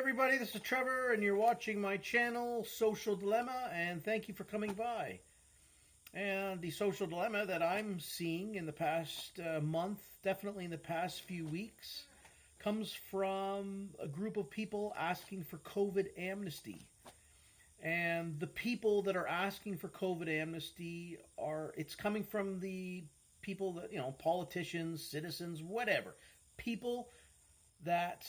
everybody, this is Trevor and you're watching my channel Social Dilemma, and thank you for coming by. And the social dilemma that I'm seeing in the past month, definitely in the past few weeks, comes from a group of people asking for COVID amnesty. And the people that are asking for COVID amnesty it's coming from the people that, politicians, citizens, whatever. People that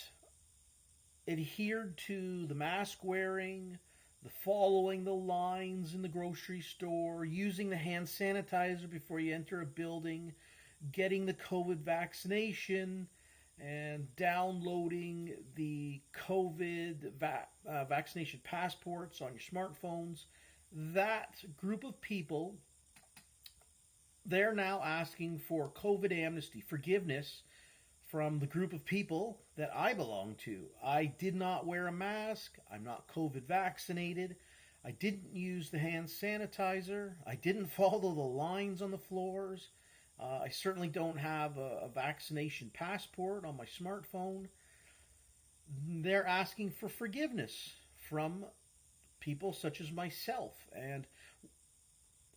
adhered to the mask wearing, the following the lines in the grocery store, using the hand sanitizer before you enter a building, getting the COVID vaccination, and downloading the COVID vaccination passports on your smartphones. That group of people, they're now asking for COVID amnesty, forgiveness, from the group of people that I belong to. I did not wear a mask. I'm not COVID vaccinated. I didn't use the hand sanitizer. I didn't follow the lines on the floors. I certainly don't have a vaccination passport on my smartphone. They're asking for forgiveness from people such as myself. And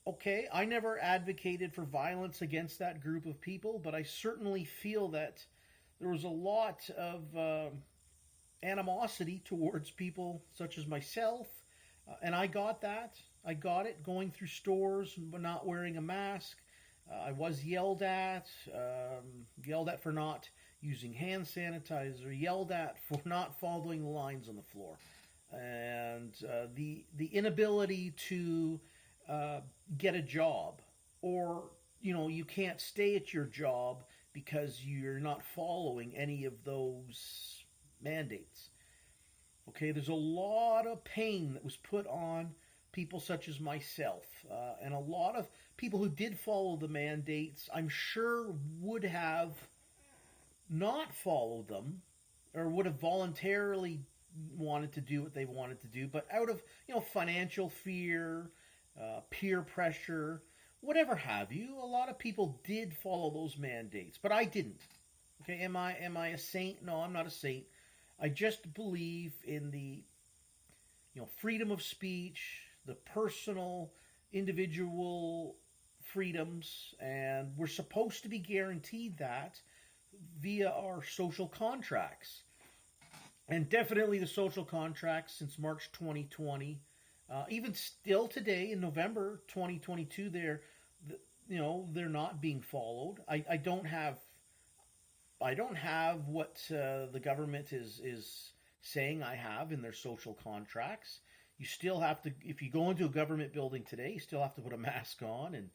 okay, I never advocated for violence against that group of people, but I certainly feel that there was a lot of animosity towards people such as myself, and I got that. I got it going through stores but not wearing a mask. I was yelled at for not using hand sanitizer, yelled at for not following the lines on the floor, and the inability to get a job, or you can't stay at your job because you're not following any of those mandates. Okay, there's a lot of pain that was put on people such as myself, and a lot of people who did follow the mandates, I'm sure, would have not followed them, or would have voluntarily wanted to do what they wanted to do, but out of financial fear, peer pressure, whatever have you, a lot of people did follow those mandates, but I didn't. Okay, am I a saint? No, I'm not a saint. I just believe in the freedom of speech, the personal, individual freedoms, and we're supposed to be guaranteed that via our social contracts. And definitely the social contracts since March 2020, even still today in November 2022, they're not being followed. I don't have what the government is saying I have in their social contracts. You still have to, if you go into a government building today, you still have to put a mask on. And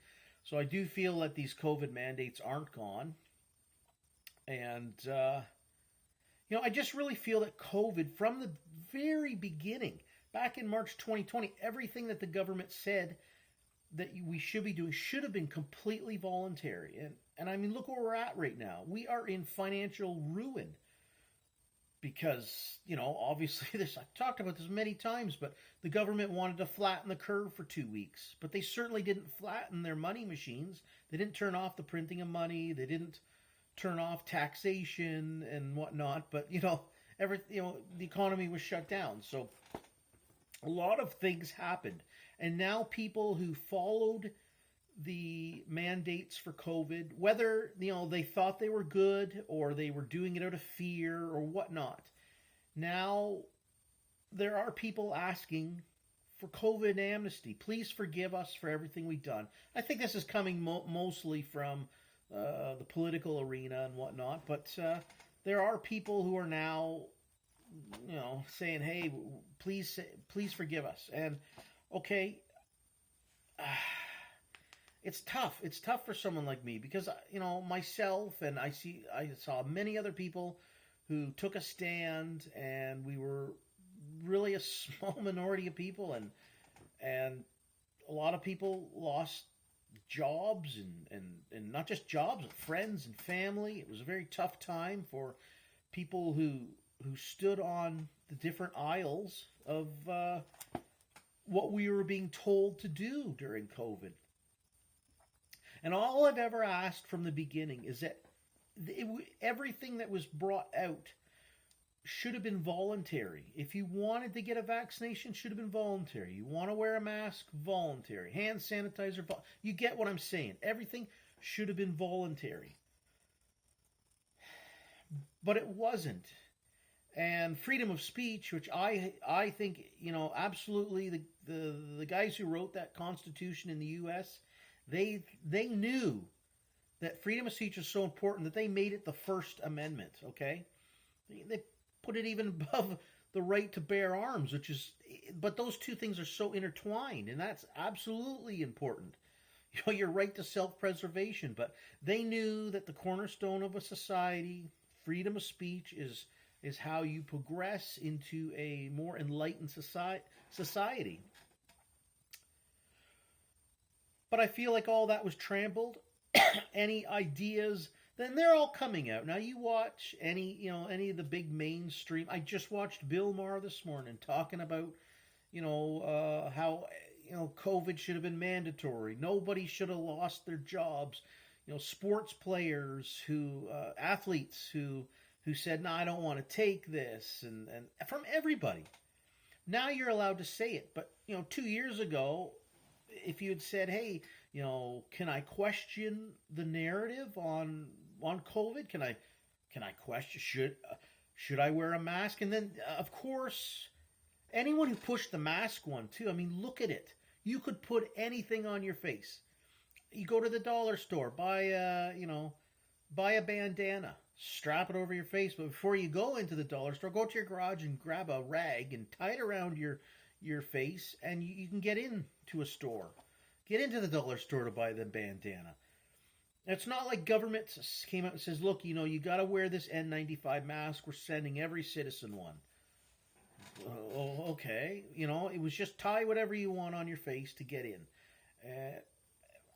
so I do feel that these COVID mandates aren't gone. And, I just really feel that COVID, from the very beginning, back in March 2020, everything that the government said that we should be doing should have been completely voluntary. And I mean, look where we're at right now. We are in financial ruin because, obviously this, I've talked about this many times, but the government wanted to flatten the curve for 2 weeks, but they certainly didn't flatten their money machines. They didn't turn off the printing of money. They didn't turn off taxation and whatnot, but, the economy was shut down. So a lot of things happened. And now people who followed the mandates for COVID, whether, they thought they were good or they were doing it out of fear or whatnot, now there are people asking for COVID amnesty. Please forgive us for everything we've done. I think this is coming mostly from the political arena and whatnot, but there are people who are now, saying, "Hey, please forgive us." And okay, it's tough. It's tough for someone like me because myself, and I saw many other people who took a stand, and we were really a small minority of people, and a lot of people lost jobs and not just jobs, but friends and family. It was a very tough time for people who stood on the different aisles of what we were being told to do during COVID. And all I've ever asked from the beginning is that everything that was brought out should have been voluntary. If you wanted to get a vaccination, should have been voluntary. You want to wear a mask, voluntary. Hand sanitizer, you get what I'm saying. Everything should have been voluntary. But it wasn't. And freedom of speech, which I think, absolutely the guys who wrote that Constitution in the U.S., they knew that freedom of speech is so important that they made it the First Amendment. Okay, they put it even above the right to bear arms, but those two things are so intertwined, and that's absolutely important. Your right to self-preservation, but they knew that the cornerstone of a society, freedom of speech, is how you progress into a more enlightened society. But I feel like all that was trampled. Any ideas, then they're all coming out. Now you watch any of the big mainstream. I just watched Bill Maher this morning talking about, how COVID should have been mandatory. Nobody should have lost their jobs. Sports players athletes who said, no, I don't want to take this, and from everybody. Now you're allowed to say it. But, 2 years ago, if you had said, hey, can I question the narrative on COVID? Can I question, should I wear a mask? And then, of course, anyone who pushed the mask one too, I mean, look at it. You could put anything on your face. You go to the dollar store, buy a bandana, strap it over your face. But before you go into the dollar store, go to your garage and grab a rag and tie it around your face, and you can get into a store. Get into the dollar store to buy the bandana. It's not like government came out and says, look, you got to wear this N95 mask. We're sending every citizen one. Okay. It was just tie whatever you want on your face to get in.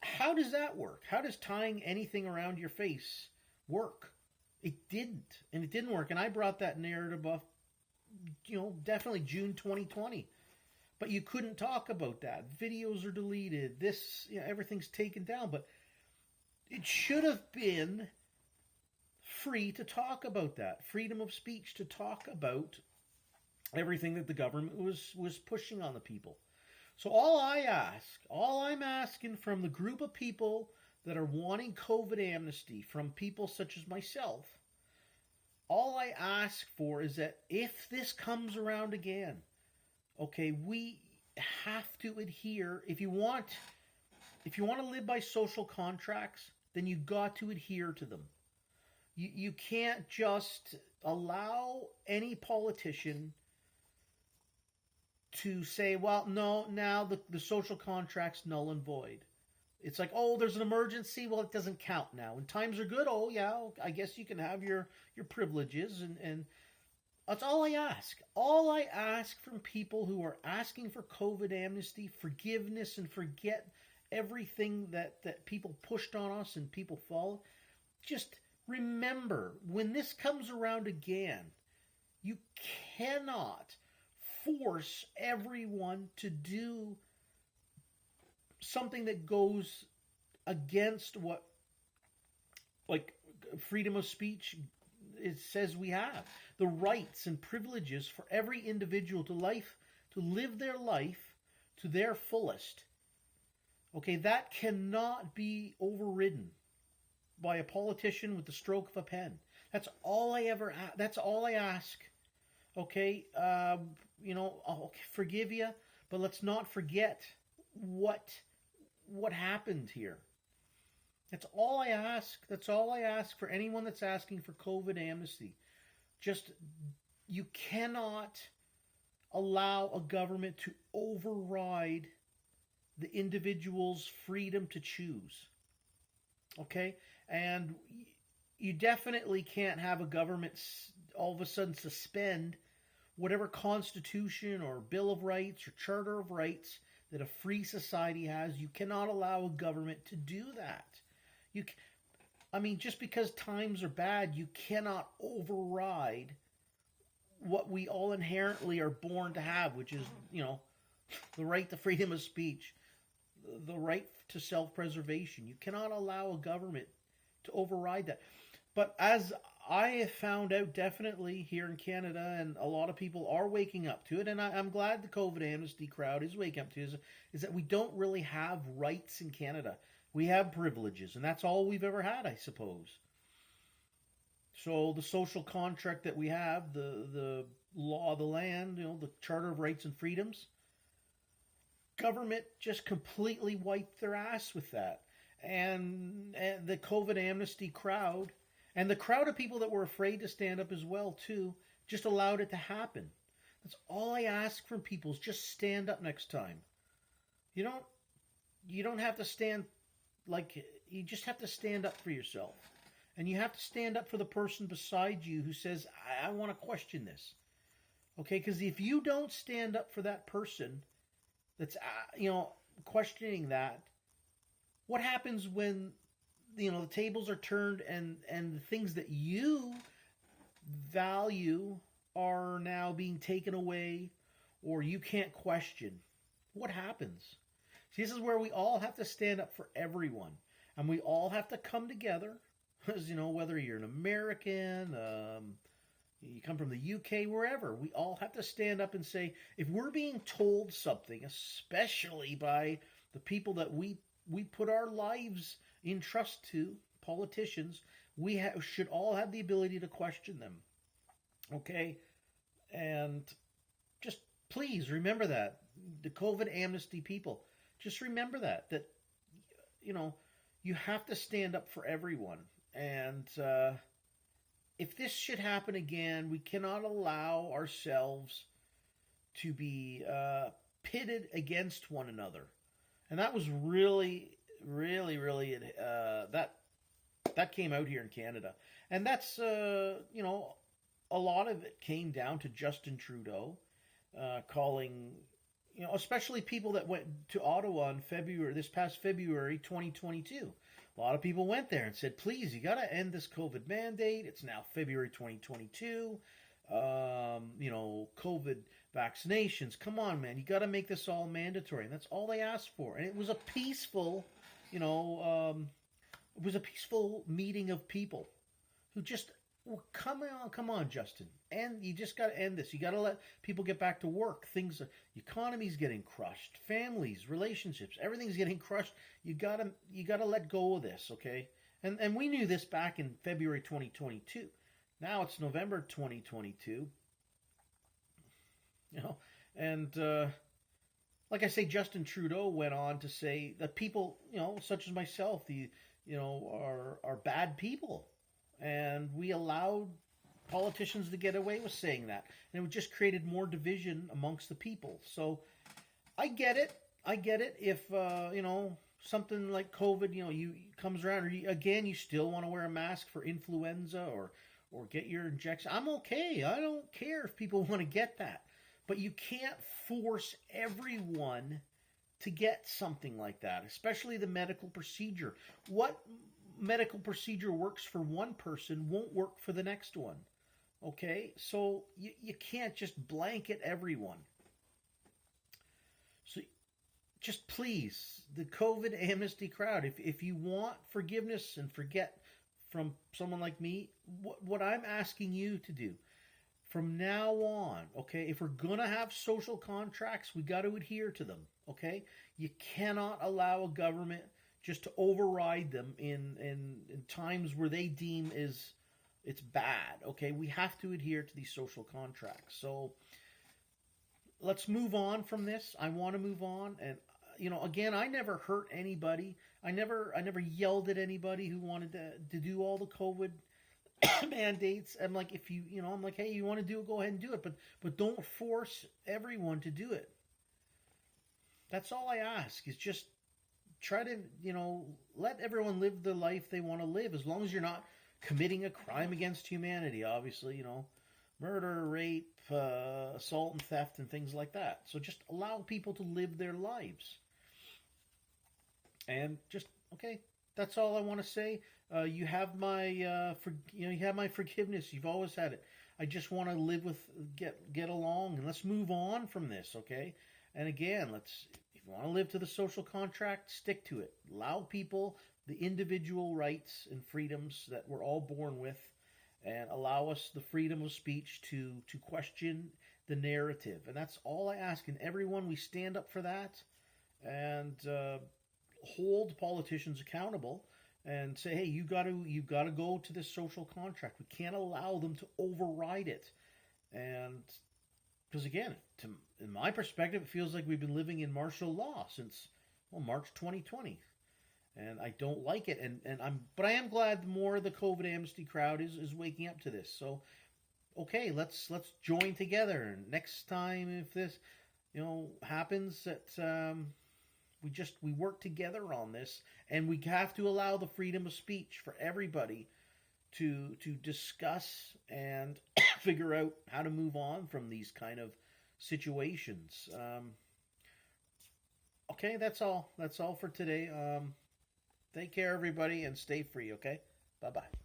How does that work? How does tying anything around your face work? It didn't. And it didn't work. And I brought that narrative up, definitely June 2020. But you couldn't talk about that. Videos are deleted. Everything's taken down. But it should have been free to talk about that. Freedom of speech to talk about everything that the government was pushing on the people. So all I'm asking from the group of people that are wanting COVID amnesty, from people such as myself, all I ask for is that if this comes around again, okay, we have to adhere. If you want to live by social contracts, then you got to adhere to them. You can't just allow any politician to say, well, no, now the social contract's null and void. It's like, oh, there's an emergency. Well, it doesn't count now. When times are good, oh, yeah, I guess you can have your privileges. And that's all I ask. All I ask from people who are asking for COVID amnesty, forgiveness, and forget everything that people pushed on us and people followed. Just remember, when this comes around again, you cannot force everyone to do something that goes against what, like, freedom of speech it says we have. The rights and privileges for every individual to live their life to their fullest. Okay, that cannot be overridden by a politician with the stroke of a pen. That's all I ask. Okay, I'll forgive you, but let's not forget what happened here. That's all I ask. That's all I ask for anyone that's asking for COVID amnesty. Just, you cannot allow a government to override the individual's freedom to choose. Okay? And you definitely can't have a government all of a sudden suspend whatever constitution or Bill of Rights or Charter of Rights that a free society has. You cannot allow a government to do that. Just because times are bad, you cannot override what we all inherently are born to have, which is, the right to freedom of speech, the right to self-preservation. You cannot allow a government to override that. But as I have found out definitely here in Canada, and a lot of people are waking up to it, and I'm glad the COVID amnesty crowd is waking up to it, is that we don't really have rights in Canada. We have privileges, and that's all we've ever had, I suppose. So the social contract that we have, the law of the land, the Charter of Rights and Freedoms, government just completely wiped their ass with that. And the COVID amnesty crowd, and the crowd of people that were afraid to stand up as well too, just allowed it to happen. That's all I ask from people, is just stand up next time. You don't you don't have to stand like you just have to stand up for yourself. And you have to stand up for the person beside you who says, I want to question this. Okay, because if you don't stand up for that person that's questioning that, what happens when the tables are turned and the things that you value are now being taken away or you can't question? What happens? See, this is where we all have to stand up for everyone, and we all have to come together. As whether you're an American, you come from the UK, wherever, we all have to stand up and say, if we're being told something, especially by the people that we put our lives in trust to, politicians, we should all have the ability to question them. Okay? And just please remember that. The COVID amnesty people, just remember that you have to stand up for everyone. And if this should happen again, we cannot allow ourselves to be pitted against one another. And that was really, really, really that came out here in Canada, and that's a lot of it came down to Justin Trudeau calling, especially people that went to Ottawa in this past February 2022. A lot of people went there and said, please, you got to end this COVID mandate. It's now February 2022. COVID vaccinations. Come on, man. You got to make this all mandatory. And that's all they asked for. And it was a peaceful, meeting of people who just, come on, Justin. And you just got to end this. You got to let people get back to work. The economy's getting crushed. Families, relationships, everything's getting crushed. You got to let go of this, okay? And we knew this back in February 2022. Now it's November 2022. And like I say, Justin Trudeau went on to say that people, such as myself, are bad people. And we allowed politicians to get away with saying that. And it just created more division amongst the people. So I get it. If, something like COVID, comes around, or you still want to wear a mask for influenza or get your injection. I'm okay. I don't care if people want to get that. But you can't force everyone to get something like that, especially the medical procedure. What medical procedure works for one person won't work for the next one. Okay? So you can't just blanket everyone. So just please, the COVID amnesty crowd, if you want forgiveness and forget from someone like me, what I'm asking you to do, from now on, okay, if we're going to have social contracts, we got to adhere to them, okay? You cannot allow a government just to override them in times where they deem it's bad, okay? We have to adhere to these social contracts. So let's move on from this. I want to move on. And, again, I never hurt anybody. I never yelled at anybody who wanted to do all the COVID mandates. I'm like, if I'm like, hey, you want to do it, go ahead and do it, but don't force everyone to do it. That's all I ask, is just try to let everyone live the life they want to live, as long as you're not committing a crime against humanity. Obviously, murder, rape, assault and theft and things like that. So just allow people to live their lives. And just, okay, that's all I want to say. You have my you have my forgiveness. You've always had it. I just want to get along, and let's move on from this, okay? And again, if you want to live to the social contract, stick to it. Allow people the individual rights and freedoms that we're all born with, and allow us the freedom of speech to question the narrative. And that's all I ask. And everyone, we stand up for that and hold politicians accountable and say, hey, you got to go to this social contract. We can't allow them to override it. And because again, in my perspective, it feels like we've been living in martial law since March 2020, and I don't like it. But I am glad more of the COVID amnesty crowd is waking up to this. So okay, let's join together. And next time, if this happens, that we work together on this, and we have to allow the freedom of speech for everybody to discuss and figure out how to move on from these kind of situations. Okay, that's all. That's all for today. Take care, everybody, and stay free. Okay, bye bye.